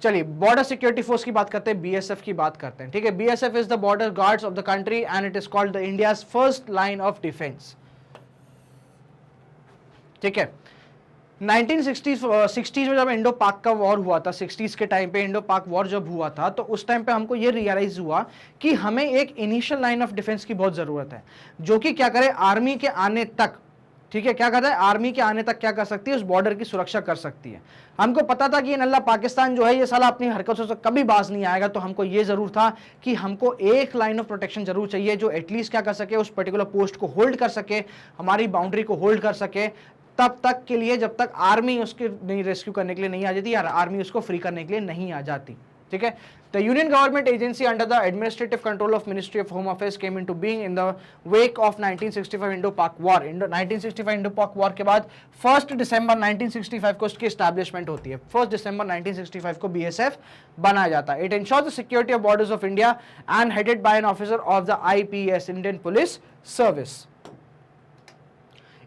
चलिए, बॉर्डर सिक्योरिटी फोर्स की बात करते हैं, बीएसएफ की बात करते हैं, ठीक है। BSF is the border guards of the country and it is called the India's first line of defence, ठीक है। 1960s में जब इंडो पाक का वॉर हुआ था, 60s के टाइम पे इंडो पाक वॉर जब हुआ था तो उस टाइम पे हमको ये रियलाइज हुआ कि हमें एक इनिशियल लाइन ऑफ डिफेंस की बहुत जरूरत है, जो कि क्या करे, आर्मी के आने तक, ठीक है, क्या करता है, आर्मी के आने तक क्या कर सकती है, उस बॉर्डर की सुरक्षा कर सकती है। हमको पता था कि ये नल्ला पाकिस्तान जो है ये साला अपनी हरकतों से कभी बाज नहीं आएगा, तो हमको ये जरूर था कि हमको एक लाइन ऑफ प्रोटेक्शन जरूर चाहिए जो एटलीस्ट क्या कर सके, उस पर्टिकुलर पोस्ट को होल्ड कर सके, हमारी बाउंड्री को होल्ड कर सके, तब तक के लिए जब तक आर्मी उसके नहीं रेस्क्यू करने के लिए नहीं आ जाती या आर्मी उसको फ्री करने के लिए नहीं आ जाती, ठीक है। The union government agency under the administrative control of ministry of home affairs came into being in the wake of 1965 Indo पाक वॉर। 1965 इंडो पाक वॉर के बाद 1 दिसंबर 1965 को उसकी एस्टैब्लिशमेंट होती है। 1 दिसंबर 1965 को बीएसएफ बनाया जाता है। It ensures the security of borders of India and headed by an officer of the IPS, Indian police service.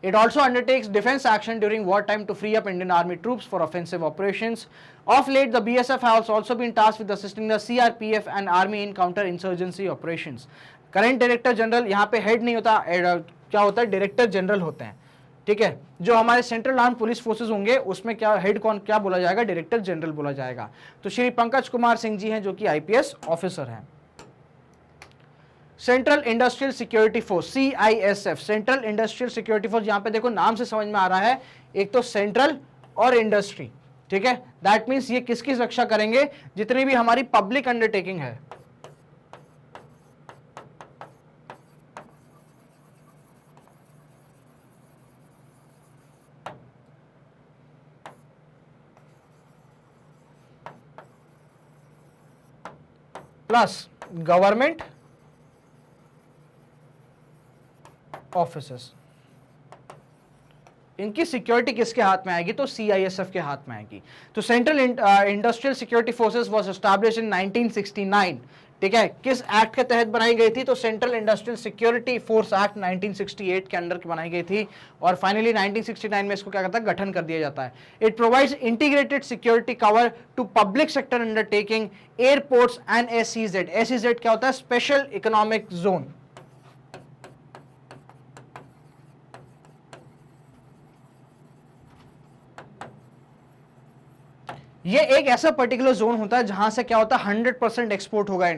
It also undertakes defense action during wartime to free up Indian Army troops for offensive operations. Of late, the BSF has also been tasked with assisting the CRPF and Army in counter-insurgency operations. Current Director General यहाँ पे head नहीं होता, क्या होता है, director general होते हैं, ठीक है। जो हमारे सेंट्रल आर्म पुलिस फोर्सेस होंगे उसमें क्या हेड कौन क्या बोला जाएगा, डायरेक्टर जनरल बोला जाएगा। तो श्री पंकज कुमार सिंह जी हैं जो कि आईपीएस ऑफिसर हैं। Central industrial security force CISF, central industrial security force, यहां पे देखो नाम से समझ में आ रहा है, एक तो सेंट्रल और इंडस्ट्री, ठीक है। दैट मींस ये किसकी रक्षा करेंगे, जितनी भी हमारी पब्लिक अंडरटेकिंग है, प्लस गवर्नमेंट ऑफिसर्स, इनकी सिक्योरिटी किसके हाथ में आएगी, तो CISF के हाथ में आएगी। तो central industrial security forces was established इन 1969, ठीक है। किस एक्ट के तहत बनाई गई थी, तो central industrial security force act 1968 के अंडर बनाई गई थी, और फाइनली 1969 में इसको क्या करता है, गठन कर दिया जाता है। It provides integrated security cover to public sector undertaking, airports and SEZ। SEZ क्या होता है, स्पेशल इकोनॉमिक जोन। ये एक ऐसा पर्टिकुलर जोन होता है जहां से क्या होता है, 100% एक्सपोर्ट होगा।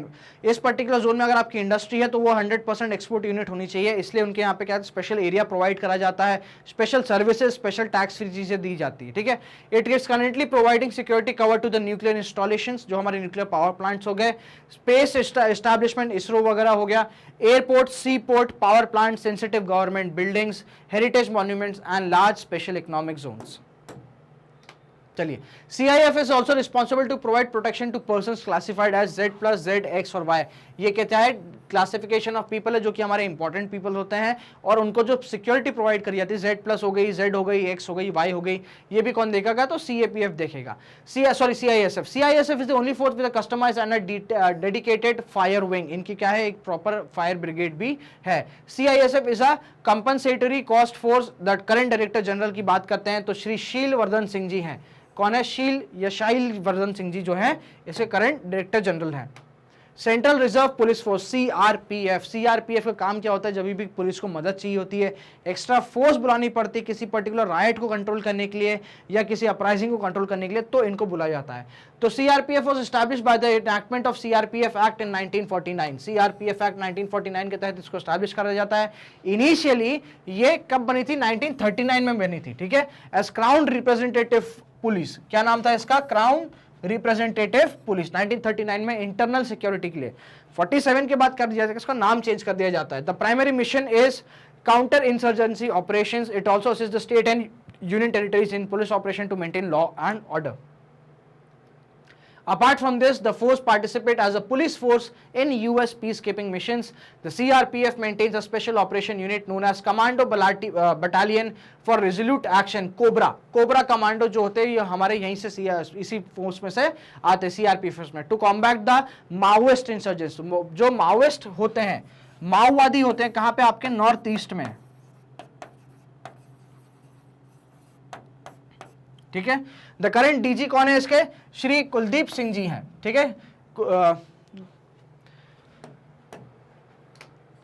इस पर्टिकुलर जोन में अगर आपकी इंडस्ट्री है तो वो 100% एक्सपोर्ट यूनिट होनी चाहिए, इसलिए उनके यहाँ पे क्या स्पेशल एरिया प्रोवाइड करा जाता है, special services, special tax free चीजें दी जाती है, ठीक है। It is currently providing security cover to the nuclear installations, जो हमारे न्यूक्लियर पावर प्लांट्स हो गए, स्पेस एस्टैब्लिशमेंट इसरो वगैरह हो गया, airport, sea port, power plant, sensitive government buildings, heritage monuments and large special economic zones. चलिए, CIF is also responsible to provide protection to persons classified as Z plus Z, X और Y। ये कहता है classification of people है जो कि हमारे important people होते हैं, और उनको जो सिक्योरिटी प्रोवाइड करी जाती है, Z प्लस हो गई, Z हो गई, X हो गई, Y हो गई, ये भी कौन देखेगा, तो CAPF देखेगा। CISF। CISF is the only force with a customized and a dedicated fire wing। इनकी क्या है, एक प्रॉपर फायर ब्रिगेड भी है। CISF is a compensatory cost force। The current director general की बात करते हैं तो श्री शील वर्धन सिंह जी हैं। कौन है, शील या शाइल वर्धन सिंह जी जो है, इसके करंट डायरेक्टर जनरल हैं। Central reserve police force CRPF का काम क्या होता है, जब भी पुलिस को मदद चाहिए होती है, एक्स्ट्रा फोर्स बुलानी पड़ती है किसी पर्टिकुलर राइट को कंट्रोल करने के लिए या किसी अपराइजिंग को कंट्रोल करने के लिए, तो इनको बुलाया जाता है। तो CRPF was established by the enactment of CRPF act in 1949। CRPF act 1949 के तहत इसको एस्टैब्लिश करा जाता है। इनिशियली ये कब बनी थी, 1939 में बनी थी, ठीक है, एज क्राउन रिप्रेजेंटेटिव पुलिस। क्या नाम था इसका, क्राउन रिप्रेजेंटेटिव पुलिस। 1939 में इंटरनल सिक्योरिटी के लिए। 47 के बाद कर दिया जाता है, इसका नाम चेंज कर दिया जाता है। The primary mission is counter insurgency operations. It also assist the state and union territories in police operation to maintain law and order. Apart from this, the force participate as a police force in US peacekeeping missions. The CRPF maintains a special operation unit known as Commando Battalion for Resolute Action, COBRA। COBRA commando जो होते हैं ये हमारे यहीं से इसी force में से आते हैं, CRPF में। To combat the Maoist insurgents, जो माओइस्ट होते हैं, माओवादी होते हैं, कहां पे, आपके नॉर्थ ईस्ट में, ठीक है। द करंट डीजी कौन है इसके, श्री कुलदीप सिंह जी हैं, ठीक है।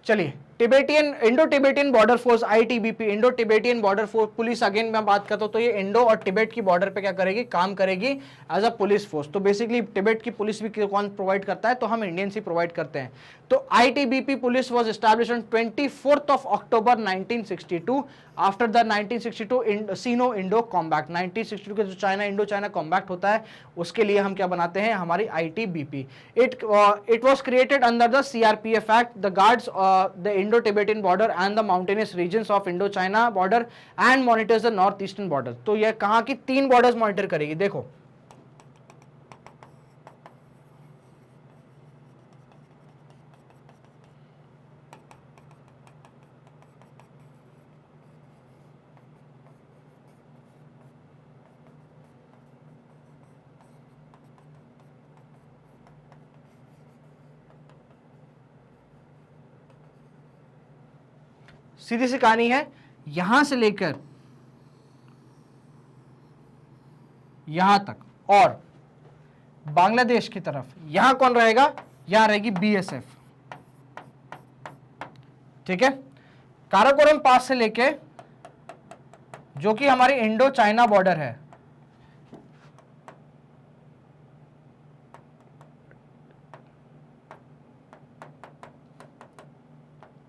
चलिए, Tibetan Indo Tibetan border force ITBP, Indo Tibetan border force police, again मैं बात करता हूं तो ये इंडो और टिबेट की बॉर्डर पे क्या करेगी, काम करेगी एज अ पुलिस फोर्स। तो बेसिकली टिबेट की पुलिस भी कौन प्रोवाइड करता है, तो हम इंडियंस ही प्रोवाइड करते हैं। तो ITBP police was established on 24th of October 1962 after the 1962 Sino Indo combat. 1962 के जो चाइना इंडो चाइना कॉम्बैक्ट होता है उसके लिए हम क्या बनाते हैं, हमारी ITBP। It was created under the CRPF act. The guards the Indo-Tibetan border and the mountainous regions of Indo China border and monitors the north eastern border. तो यह कहां की 3 बॉर्डर्स मॉनिटर करेगी, देखो सीधी सी कहानी है यहां से लेकर यहां तक, और बांग्लादेश की तरफ यहां कौन रहेगा, यहां रहेगी बीएसएफ, ठीक है। काराकोरम पास से लेके जो कि हमारी इंडो चाइना बॉर्डर है,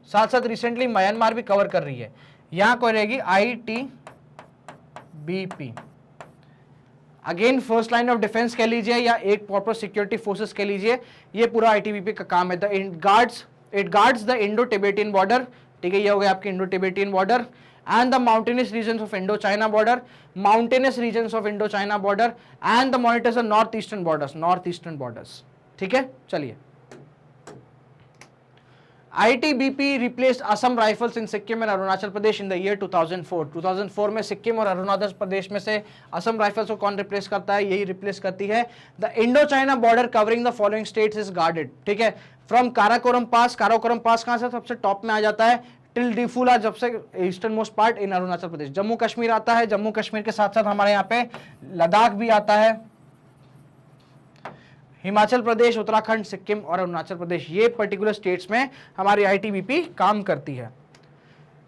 साथ साथ रिसेंटली म्यांमार भी कवर कर रही है, यहां कोई रहेगी ITBP. Again first line of defence कह लीजिए या एक प्रॉपर सिक्योरिटी फोर्सेस कह लीजिए, ये पूरा आईटीबीपी का काम है। It guards the Indo Tibetan border, ठीक है, ये हो गया आपके Indo Tibetan border and the mountainous regions of Indo-China border, and the monitors the northeastern borders, ठीक है। चलिए, ITBP replaced Assam Rifles in Sikkim and Arunachal Pradesh in the year 2004. 2004 में सिक्किम और अरुणाचल प्रदेश में से असम राइफल्स को कौन रिप्लेस करता है, यही रिप्लेस करती है। The Indo China border covering the following states is guarded, ठीक है, फ्रॉम काराकोरम पास कहां से सबसे टॉप में आ जाता है, टिल डिफुला, जब से eastern most part in Arunachal Pradesh. Jammu Kashmir आता है, जम्मू कश्मीर के साथ साथ हमारे यहाँ पे लद्दाख भी आता है, हिमाचल प्रदेश, उत्तराखंड, सिक्किम और अरुणाचल प्रदेश, ये पर्टिकुलर स्टेट्स में हमारी आईटीबीपी काम करती है।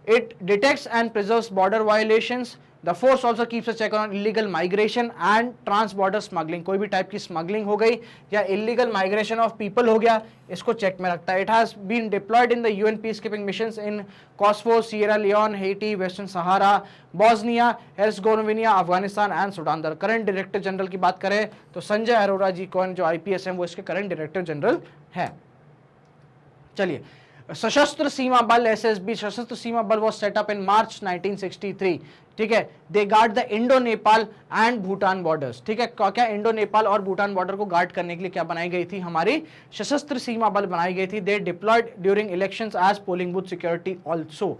It detects and preserves border violations. The force also keeps a check on illegal migration and trans border smuggling, कोई भी टाइप की स्मगलिंग हो गई या इलीगल माइग्रेशन ऑफ पीपल हो गया, इसको चेक में रखता है। It has been deployed in the UN peacekeeping missions in Kosovo, Sierra Leone, Haiti, Western Sahara, Bosnia, Herzegovina, Afghanistan and Sudan. The current director general की बात करें तो संजय अरोरा जी कौन, जो आईपीएस हैं, वो इसके करंट डायरेक्टर जनरल हैं। चलिए, सशस्त्र सीमा बल SSB, Sashastra Seema Bal was set up in March 1963, ठीक है। They guard the Indo Nepal and Bhutan borders, ठीक है। क्या इंडो नेपाल और भूटान बॉर्डर को गार्ड करने के लिए क्या बनाई गई थी, हमारी सशस्त्र सीमा बल बनाई गई थी। They deployed during elections as polling booth security also.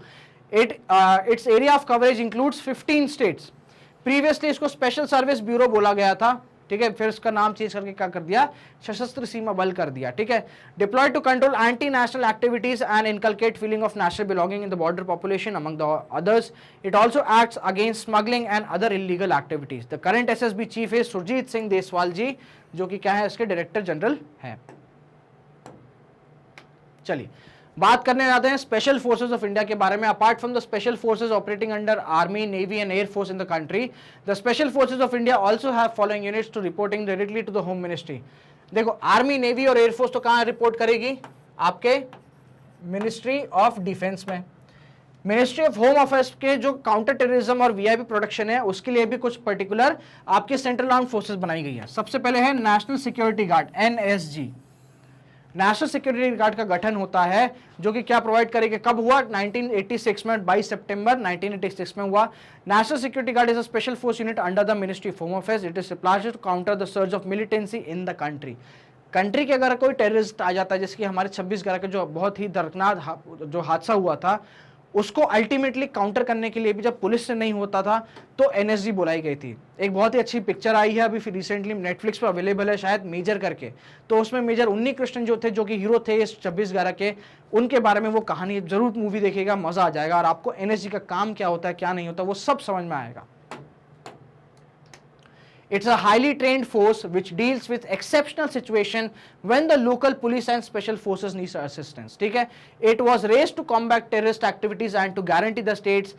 Its area of coverage includes 15 states. Previously इसको स्पेशल सर्विस ब्यूरो बोला गया था, ठीक है, फिर उसका नाम चेंज करके क्या कर दिया, सशस्त्र सीमा बल कर दिया, ठीक है। Deployed to control anti national activities and inculcate feeling of national belonging in the border population among the others. It also acts against smuggling and other illegal activities. The current SSB chief is Surjit Singh Deswal ji, जो कि क्या है, इसके director general है। चलिए, बात करने जाते हैं स्पेशल फोर्सेस ऑफ इंडिया के बारे में। Apart from the special forces operating under army, navy and air force in the country, the special forces of India also have following units to reporting directly to the home ministry. देखो, army, navy और air force तो कहां report करेगी, आपके ministry of defence में। Ministry of home affairs के जो counter terrorism और वीआईपी प्रोटेक्शन है, उसके लिए भी कुछ पर्टिकुलर आपके सेंट्रल आर्म फोर्सेस बनाई गई है। सबसे पहले है national security guard, NSG. National security guard का गठन होता है, जो कि क्या प्रोवाइड करेगा, कब हुआ, 1986 में, 22 सितंबर 1986 में हुआ। National security guard is a special force unit under the ministry of home affairs. It is deployed to counter the surge of militancy in the country. Country के अगर कोई टेररिस्ट आ जाता है, जैसे कि हमारे 26/11 का जो बहुत ही दर्दनाक जो हादसा हुआ था, उसको अल्टीमेटली काउंटर करने के लिए भी जब पुलिस से नहीं होता था तो एनएसजी बुलाई गई थी। एक बहुत ही अच्छी पिक्चर आई है अभी फिर रिसेंटली नेटफ्लिक्स पर अवेलेबल है शायद, मेजर करके। तो उसमें मेजर उन्नी कृष्णन जो थे, जो कि हीरो थे इस 26/11 के, उनके बारे में वो कहानी जरूर मूवी देखिएगा, मजा आ जाएगा और आपको एनएसजी का काम क्या होता है, क्या नहीं होता, वो सब समझ में आएगा। It's a highly trained force which deals with exceptional situation when the local police and special forces need assistance. ठीक है? It was raised to combat terrorist activities and to guarantee the states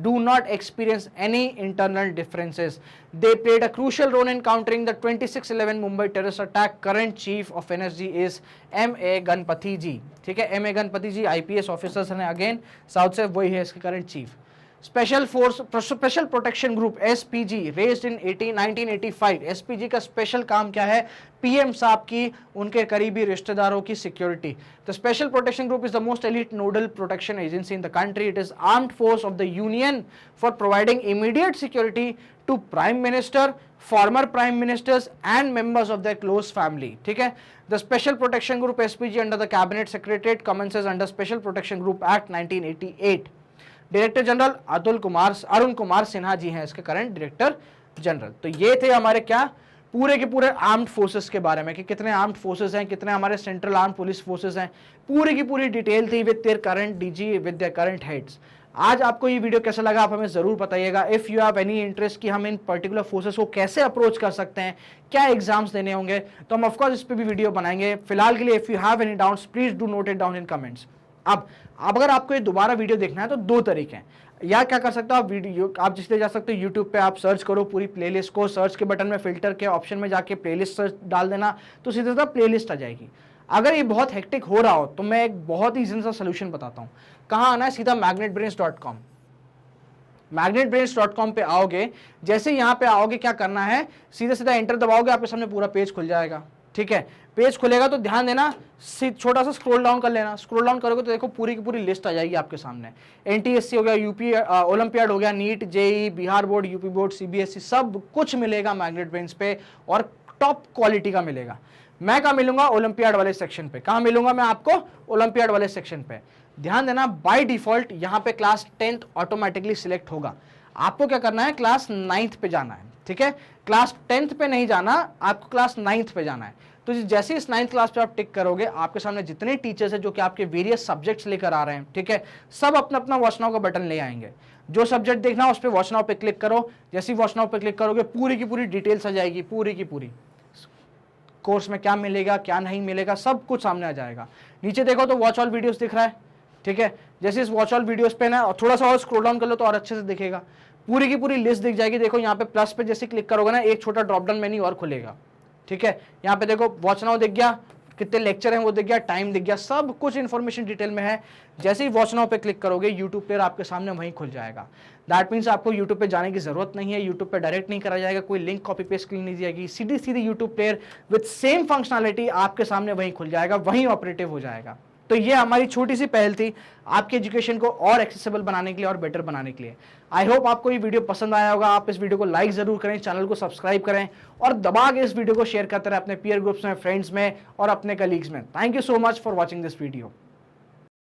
do not experience any internal differences. They played a crucial role in countering the 26/11 Mumbai terrorist attack. Current chief of NSG is M.A. Ganpati जी. ठीक है? M.A. Ganpati जी IPS officers हैं again, south से वही है इसके current chief. Special force special protection group SPG raised in 1985। SPG का special काम क्या है, पीएम साहब की उनके करीबी रिश्तेदारों की security. The special protection group is the most elite nodal protection agency in the country. It is armed force of the union for providing immediate security to prime minister, former prime ministers and members of their close family. ठीक है? The special protection group SPG under the cabinet secretariat commences under special protection group act 1988। Director general Arun Kumar Sinha ji हैं इसके current director general. तो ये थे हमारे क्या पूरे के पूरे आर्म्ड फोर्सेस के बारे में कि कितने आर्म्ड फोर्सेस हैं, कितने हमारे सेंट्रल आर्म पुलिस फोर्सेस हैं, पूरी की पूरी डिटेल थी with their current DG, with their current heads. आज आपको ये वीडियो कैसा लगा आप हमें जरूर बताइएगा। If you have any interest कि हम इन पर्टिकुलर फोर्सेस को कैसे अप्रोच कर सकते हैं, क्या एग्जाम्स देने होंगे, तो हम ऑफकोर्स इस पे भी वीडियो बनाएंगे। फिलहाल के लिए if you have any doubts please do not it down in comments. अब अगर आपको ये दोबारा वीडियो देखना है तो दो तरीके हैं, या क्या कर सकते हो आप वीडियो आप जिससे जा सकते हो यूट्यूब पे आप सर्च करो पूरी प्लेलिस्ट को, सर्च के बटन में फिल्टर के ऑप्शन में जाके प्लेलिस्ट सर्च डाल देना तो सीधे सीधा प्लेलिस्ट आ जाएगी। अगर ये बहुत हेक्टिक हो रहा हो तो मैं एक बहुत ही इजी सा सोल्यूशन बताता हूँ। कहाँ आना है, सीधा magnetbrains.com। magnetbrains.com पे आओगे, जैसे यहाँ पे आओगे क्या करना है, सीधा सीधा एंटर दबाओगे, आपके सामने पूरा पेज खुल जाएगा। ठीक है, पेज खुलेगा तो ध्यान देना, छोटा सा स्क्रॉल डाउन कर लेना। स्क्रॉल डाउन करोगे तो देखो पूरी की पूरी लिस्ट आ जाएगी आपके सामने। एनटीएससी हो गया, यूपी ओलंपियाड हो गया, NEET, JEE, Bihar board, UP board, CBSE, सब कुछ मिलेगा मैग्नेट ब्रेन्स पे और टॉप क्वालिटी का मिलेगा। मैं कहाँ मिलूंगा, ओलंपियाड वाले सेक्शन पे। कहाँ मिलूंगा मैं आपको, ओलंपियाड वाले सेक्शन पे। ध्यान देना, बाय डिफॉल्ट यहाँ पे क्लास 10th ऑटोमेटिकली सिलेक्ट होगा। आपको क्या करना है, क्लास 9th पे जाना है। ठीक है, क्लास 10th पे नहीं जाना, आपको क्लास 9th पे जाना है। तो जैसे इस 9th क्लास पे आप टिक करोगे, आपके सामने जितने टीचर्स है जो कि आपके वेरियस सब्जेक्ट्स लेकर आ रहे हैं, ठीक है, सब अपना अपना वॉच नाउ का बटन ले आएंगे। जो सब्जेक्ट देखना है उस पर वॉच नाउ पे क्लिक करो। जैसे ही वॉच नाउ पे क्लिक करोगे पूरी की पूरी डिटेल्स आ जाएगी, पूरी की पूरी कोर्स में क्या मिलेगा क्या नहीं मिलेगा सब कुछ सामने आ जाएगा। नीचे देखो तो वॉच ऑल वीडियोस दिख रहा है। ठीक है, जैसे इस वॉच ऑल वीडियोस पे ना थोड़ा सा और स्क्रॉल डाउन कर लो तो और अच्छे से दिखेगा, पूरी की पूरी लिस्ट दिख जाएगी। देखो यहाँ पे प्लस पे जैसे क्लिक करोगे ना, एक छोटा ड्रॉप डाउन मेन्यू और खुलेगा। ठीक है, यहाँ पे देखो वॉच नाउ दिख गया, कितने लेक्चर हैं वो दिख गया, टाइम दिख गया, सब कुछ इन्फॉर्मेशन डिटेल में है। जैसे ही वॉच नाउ पे क्लिक करोगे यूट्यूब प्लेयर आपके सामने वहीं खुल जाएगा। दैट मीन्स आपको यूट्यूब पे जाने की जरूरत नहीं है, यूट्यूब पे डायरेक्ट नहीं करा जाएगा, कोई लिंक कॉपी पेस्ट की नहीं जाएगी, सीधी सीधी YouTube player with same functionality आपके सामने वहीं खुल जाएगा, वहीं ऑपरेटिव हो जाएगा। तो ये हमारी छोटी सी पहल थी आपके एजुकेशन को और एक्सेसिबल बनाने के लिए और बेटर बनाने के लिए। आई होप आपको ये वीडियो पसंद आया होगा। आप इस वीडियो को लाइक जरूर करें, चैनल को सब्सक्राइब करें और दबा के इस वीडियो को शेयर करते रहे अपने पीयर ग्रुप्स में, फ्रेंड्स में और अपने कलीग्स में। Thank you so much for watching this video.